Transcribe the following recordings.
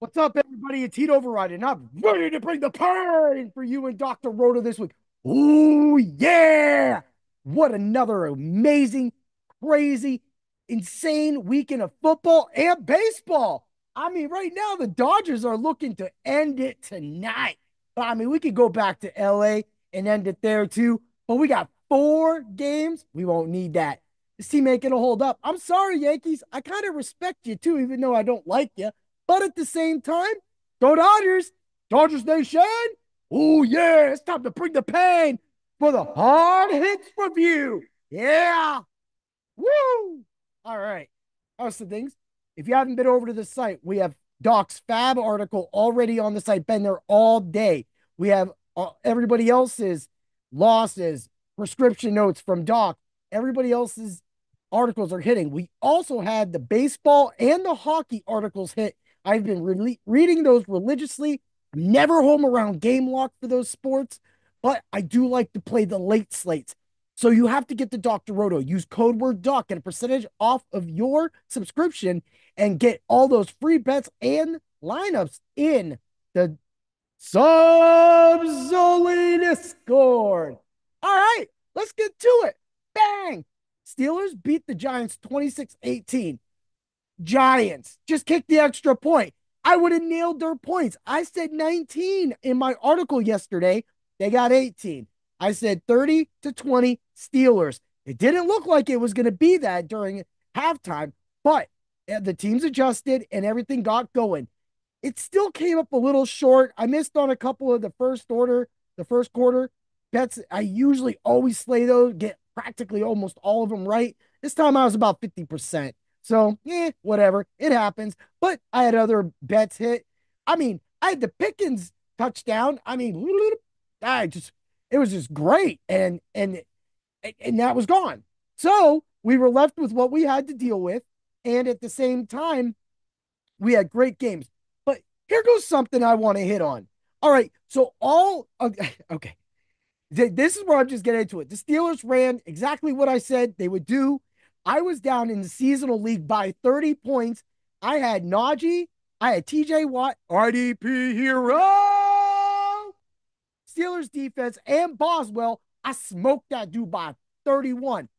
What's up, everybody? It's Heat Override, and I'm ready to bring the pain for you and Dr. Roto this week. Ooh, yeah! What another amazing, crazy, insane weekend of football and baseball. I mean, right now, the Dodgers are looking to end it tonight. But I mean, we could go back to LA and end it there too. But we got 4 games. We won't need that. This team ain't going to hold up. I'm sorry, Yankees. I kind of respect you too, even though I don't like you. But at the same time, go Dodgers, Dodgers Nation. Oh, yeah, it's time to bring the pain for the hard hits review. Yeah. Woo. All right. How's the things? If you haven't been over to the site, we have Doc's Fab article already on the site, been there all day. We have everybody else's losses, prescription notes from Doc. Everybody else's articles are hitting. We also had the baseball and the hockey articles hit. I've been reading those religiously. I'm never home around game lock for those sports, but I do like to play the late slates. So you have to get the Dr. Roto. Use code word doc, get a percentage off of your subscription and get all those free bets and lineups in the Subzoli Discord. All right, let's get to it. Bang! Steelers beat the Giants 26-18. Giants just kicked the extra point. I would have nailed their points. I said 19 in my article yesterday. They got 18. I said 30-20 Steelers. It didn't look like it was going to be that during halftime, but the teams adjusted and everything got going. It still came up a little short. I missed on a couple of the first quarter bets. I usually always slay those, get practically almost all of them right. This time I was about 50%. So, yeah, whatever. It happens. But I had other bets hit. I mean, I had the Pickens touchdown. I mean, it was just great. And that was gone. So we were left with what we had to deal with. And at the same time, we had great games. But here goes something I want to hit on. All right. So okay. This is where I'm just getting into it. The Steelers ran exactly what I said they would do. I was down in the seasonal league by 30 points. I had Najee, I had TJ Watt, RDP hero, Steelers defense, and Boswell. I smoked that dude by 31.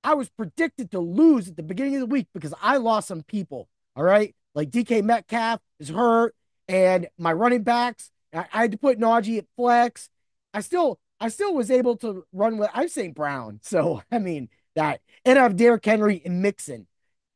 I was predicted to lose at the beginning of the week because I lost some people. All right. Like DK Metcalf is hurt, and my running backs, I had to put Najee at flex. I still was able to run with I'm St. Brown. So I mean that. And I have Derrick Henry and Mixon.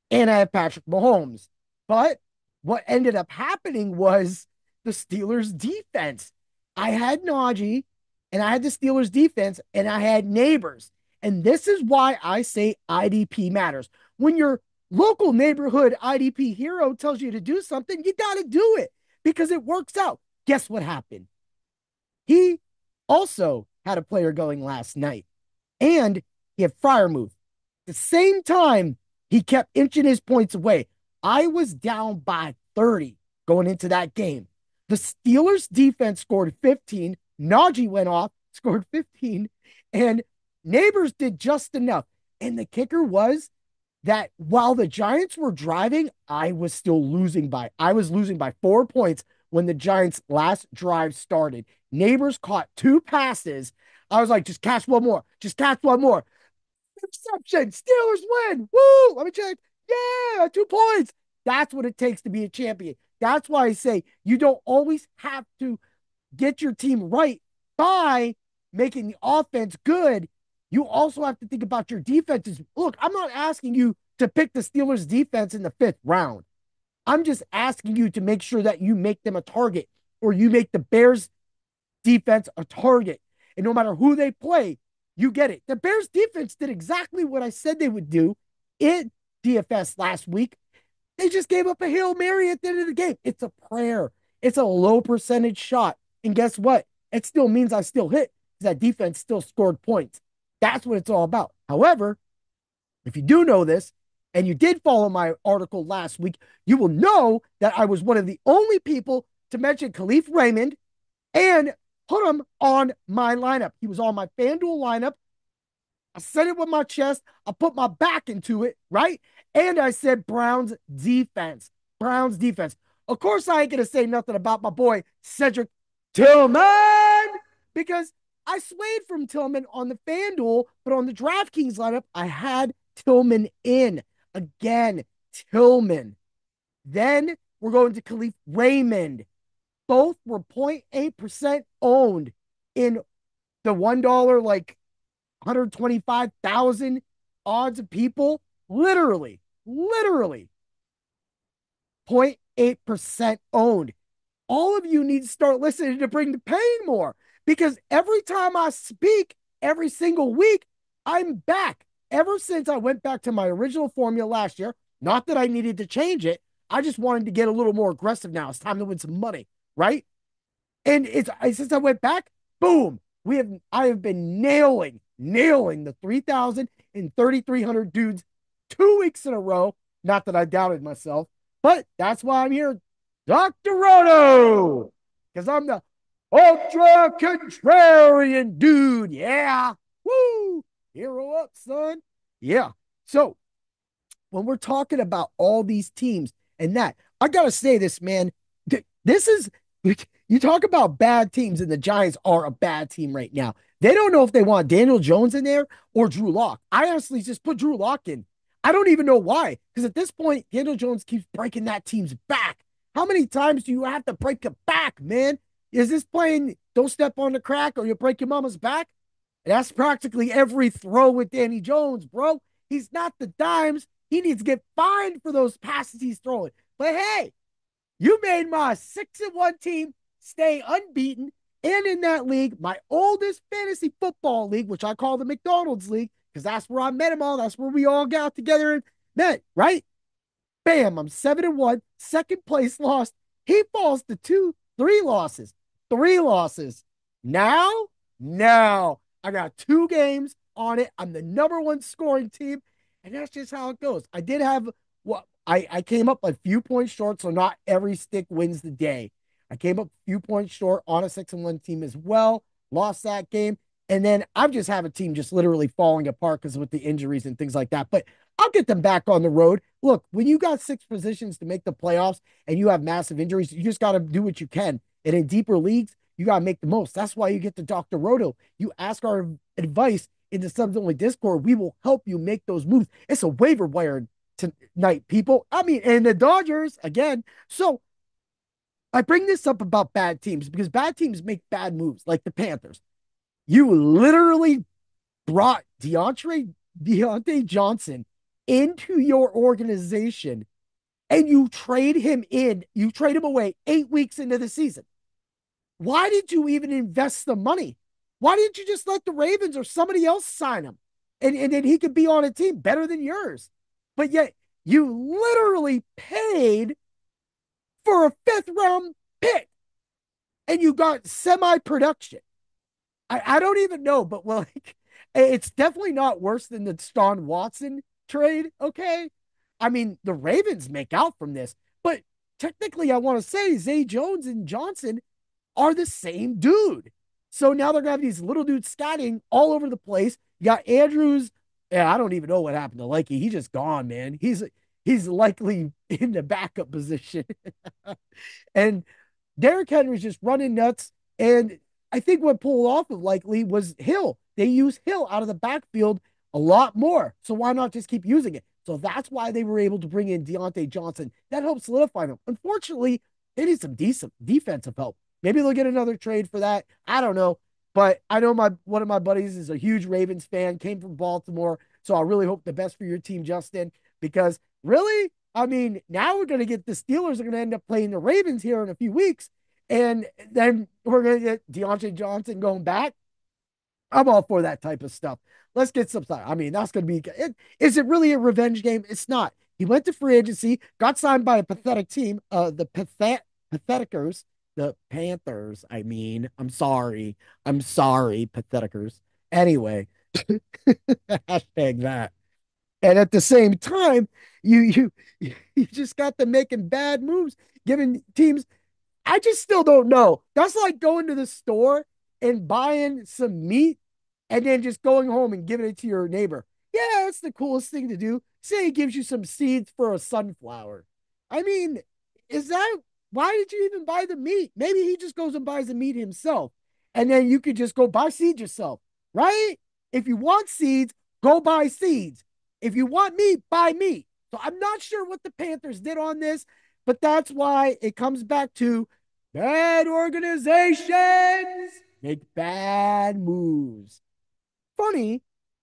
And I have Patrick Mahomes. But what ended up happening was the Steelers defense. I had Najee and I had the Steelers defense and I had neighbors. And this is why I say IDP matters. When your local neighborhood IDP hero tells you to do something, you got to do it because it works out. Guess what happened? He also had a player going last night and he had Fryermuth. At the same time, he kept inching his points away. I was down by 30 going into that game. The Steelers defense scored 15. Najee went off, scored 15, and Neighbors did just enough. And the kicker was that while the Giants were driving, I was losing by 4 points when the Giants' last drive started. Neighbors caught 2 passes. I was like, just catch one more. Just catch one more. Interception. Steelers win. Woo! Let me check. Yeah, 2 points. That's what it takes to be a champion. That's why I say you don't always have to get your team right by making the offense good. You also have to think about your defenses. Look, I'm not asking you to pick the Steelers defense in the 5th round. I'm just asking you to make sure that you make them a target or you make the Bears defense a target. And no matter who they play, you get it. The Bears defense did exactly what I said they would do in DFS last week. They just gave up a Hail Mary at the end of the game. It's a prayer. It's a low percentage shot. And guess what? It still means I still hit because that defense still scored points. That's what it's all about. However, if you do know this and you did follow my article last week, you will know that I was one of the only people to mention Kalif Raymond and put him on my lineup. He was on my FanDuel lineup. I said it with my chest. I put my back into it, right? And I said Browns defense. Browns defense. Of course, I ain't going to say nothing about my boy Cedric Tillman because I swayed from Tillman on the FanDuel, but on the DraftKings lineup, I had Tillman in. Again, Tillman. Then we're going to Kalif Raymond. Both were 0.8% owned in the $1, like 125,000 odds of people. Literally 0.8% owned. All of you need to start listening to bring the pain more because every time I speak, every single week, I'm back. Ever since I went back to my original formula last year, not that I needed to change it, I just wanted to get a little more aggressive now. It's time to win some money, right? And it's since I went back, boom, I have been nailing the 3,000 and 3,300 dudes 2 weeks in a row. Not that I doubted myself, but that's why I'm here, Dr. Roto, because I'm the Ultra Contrarian dude. Yeah. Woo. Hero up, son. Yeah. So when we're talking about all these teams and that, I got to say this, man. This is, you talk about bad teams, and the Giants are a bad team right now. They don't know if they want Daniel Jones in there or Drew Lock. I honestly just put Drew Lock in. I don't even know why, because at this point, Daniel Jones keeps breaking that team's back. How many times do you have to break a back, man? Is this playing don't step on the crack or you break your mama's back? That's practically every throw with Danny Jones, bro. He's not the dimes. He needs to get fined for those passes he's throwing. But hey, you made my 6-1 team stay unbeaten. And in that league, my oldest fantasy football league, which I call the McDonald's League, because that's where I met them all. That's where we all got together and met, right? Bam, I'm 7-1. Second place lost. He falls to 3 losses. 3 losses. Now, I got 2 games on it. I'm the #1 scoring team. And that's just how it goes. I did have what I came up a few points short, so not every stick wins the day. I came up a few points short on a 6-1 team as well. Lost that game. And then I just have a team just literally falling apart because with the injuries and things like that. But I'll get them back on the road. Look, when you got 6 positions to make the playoffs and you have massive injuries, you just got to do what you can. And in deeper leagues, you got to make the most. That's why you get to Dr. Roto. You ask our advice in the subs only Discord. We will help you make those moves. It's a waiver wire tonight, people. I mean, and the Dodgers again. So I bring this up about bad teams because bad teams make bad moves, like the Panthers. You literally brought Deontay Johnson into your organization and you trade him away 8 weeks into the season. Why did you even invest the money? Why didn't you just let the Ravens or somebody else sign him? And then he could be on a team better than yours. But yet you literally paid for a 5th-round pick and you got semi-production. I don't even know, but like, it's definitely not worse than the Deshaun Watson trade. Okay. I mean, the Ravens make out from this, but technically I want to say Zay Jones and Johnson are the same dude. So now they're going to have these little dudes scatting all over the place. You got Andrews. Yeah, I don't even know what happened to Likey. He's just gone, man. He's likely in the backup position. And Derrick Henry's just running nuts. And I think what pulled off of likely was Hill. They use Hill out of the backfield a lot more. So why not just keep using it? So that's why they were able to bring in Deontay Johnson. That helped solidify them. Unfortunately, they need some decent defensive help. Maybe they'll get another trade for that. I don't know. But I know one of my buddies is a huge Ravens fan, came from Baltimore. So I really hope the best for your team, Justin, because really, I mean, now we're going to get the Steelers are going to end up playing the Ravens here in a few weeks. And then we're going to get Deontay Johnson going back. I'm all for that type of stuff. Let's get some time. I mean, that's going to be, is it really a revenge game? It's not. He went to free agency, got signed by a pathetic team, the Patheticers, the Panthers. I mean, I'm sorry, Patheticers. Anyway, hashtag that. And at the same time, you just got them making bad moves, giving teams. I just still don't know. That's like going to the store and buying some meat and then just going home and giving it to your neighbor. Yeah, that's the coolest thing to do. Say he gives you some seeds for a sunflower. I mean, is that why did you even buy the meat? Maybe he just goes and buys the meat himself. And then you could just go buy seeds yourself, right? If you want seeds, go buy seeds. If you want meat, buy meat. So I'm not sure what the Panthers did on this, but that's why it comes back to bad organizations make bad moves. Funny,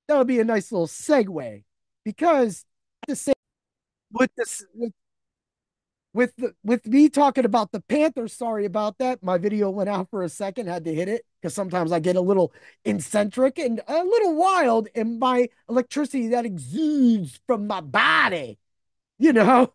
that would be a nice little segue because the same with this with me talking about the Panthers, sorry about that. My video went out for a second, had to hit it because sometimes I get a little eccentric and a little wild in my electricity that exudes from my body, you know,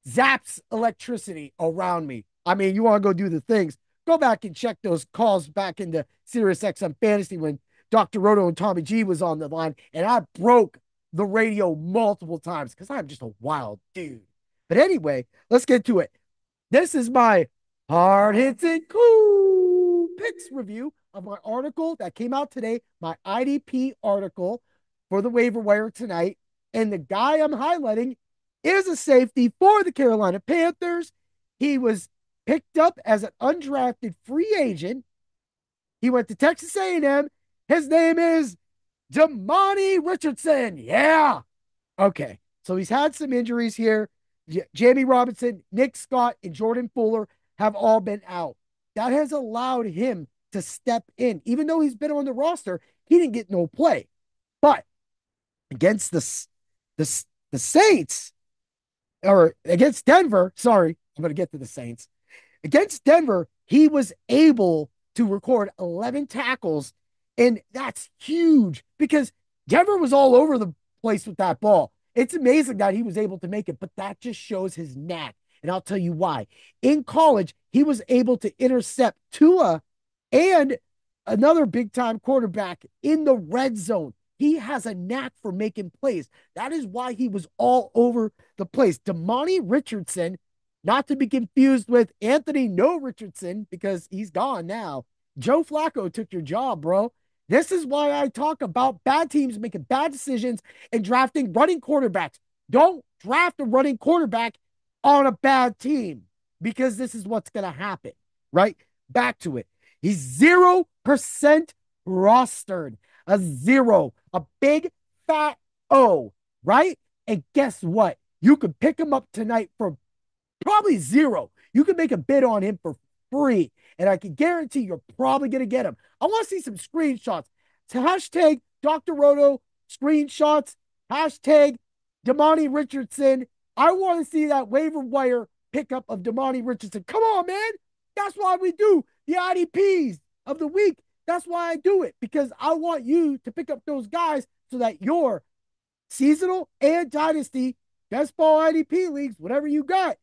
zaps electricity around me. I mean, you want to go do the things, go back and check those calls back into Sirius XM Fantasy when Dr. Roto and Tommy G was on the line, and I broke the radio multiple times because I'm just a wild dude. But anyway, let's get to it. This is my hard hits and cool picks review of my article that came out today, my IDP article for the waiver wire tonight. And the guy I'm highlighting is a safety for the Carolina Panthers. He was picked up as an undrafted free agent. He went to Texas A&M. His name is Damani Richardson. Yeah. Okay. So he's had some injuries here. Jamie Robinson, Nick Scott, and Jordan Fuller have all been out. That has allowed him to step in. Even though he's been on the roster, he didn't get no play. But against the Saints, or against Denver, sorry, I'm going to get to the Saints. Against Denver, he was able to record 11 tackles, and that's huge because Denver was all over the place with that ball. It's amazing that he was able to make it, but that just shows his knack. And I'll tell you why. In college, he was able to intercept Tua and another big-time quarterback in the red zone. He has a knack for making plays. That is why he was all over the place. Damani Richardson, not to be confused with Anthony No Richardson, because he's gone now. Joe Flacco took your job, bro. This is why I talk about bad teams making bad decisions and drafting running quarterbacks. Don't draft a running quarterback on a bad team because this is what's going to happen, right? Back to it. He's 0% rostered, a zero, a big fat O, right? And guess what? You could pick him up tonight for probably zero. You can make a bid on him for free, and I can guarantee you're probably going to get him. I want to see some screenshots. To hashtag Dr. Roto screenshots, hashtag Damani Richardson. I want to see that waiver wire pickup of Damani Richardson. Come on, man. That's why we do the IDPs of the week. That's why I do it, because I want you to pick up those guys so that your seasonal and dynasty, best ball IDP leagues, whatever you got,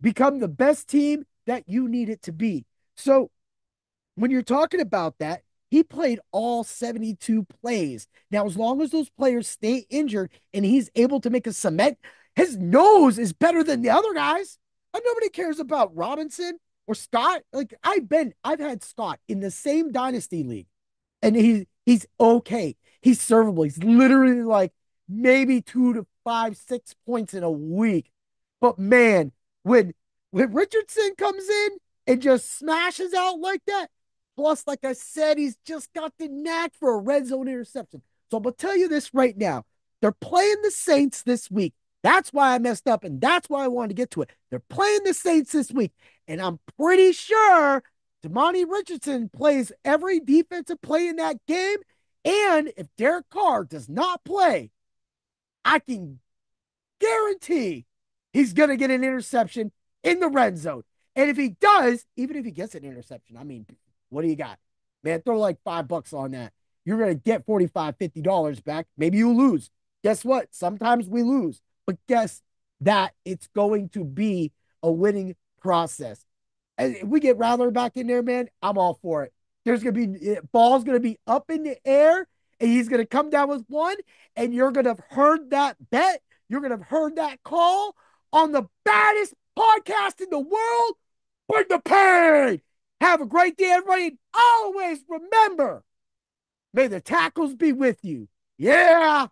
become the best team that you need it to be. So when you're talking about that, he played all 72 plays. Now, as long as those players stay injured and he's able to make a cement, his nose is better than the other guys. And nobody cares about Robinson or Scott. Like I've had Scott in the same dynasty league, and he's okay. He's servable. He's literally like maybe 2 to 5, 6 points in a week. But man, when Richardson comes in and just smashes out like that, plus, like I said, he's just got the knack for a red zone interception. So I'm going to tell you this right now. They're playing the Saints this week. That's why I messed up, and that's why I wanted to get to it. They're playing the Saints this week, and I'm pretty sure Damani Richardson plays every defensive play in that game. And if Derek Carr does not play, I can guarantee he's going to get an interception in the red zone. And if he does, even if he gets an interception, I mean, what do you got? Man, throw like $5 on that. You're going to get $45, $50 back. Maybe you lose. Guess what? Sometimes we lose. But guess that it's going to be a winning process. And if we get Rattler back in there, man, I'm all for it. There's going to be, ball's going to be up in the air, and he's going to come down with one, and you're going to have heard that bet. You're going to have heard that call on the baddest podcast in the world. Bring the pain. Have a great day, everybody. And always remember, may the tackles be with you. Yeah.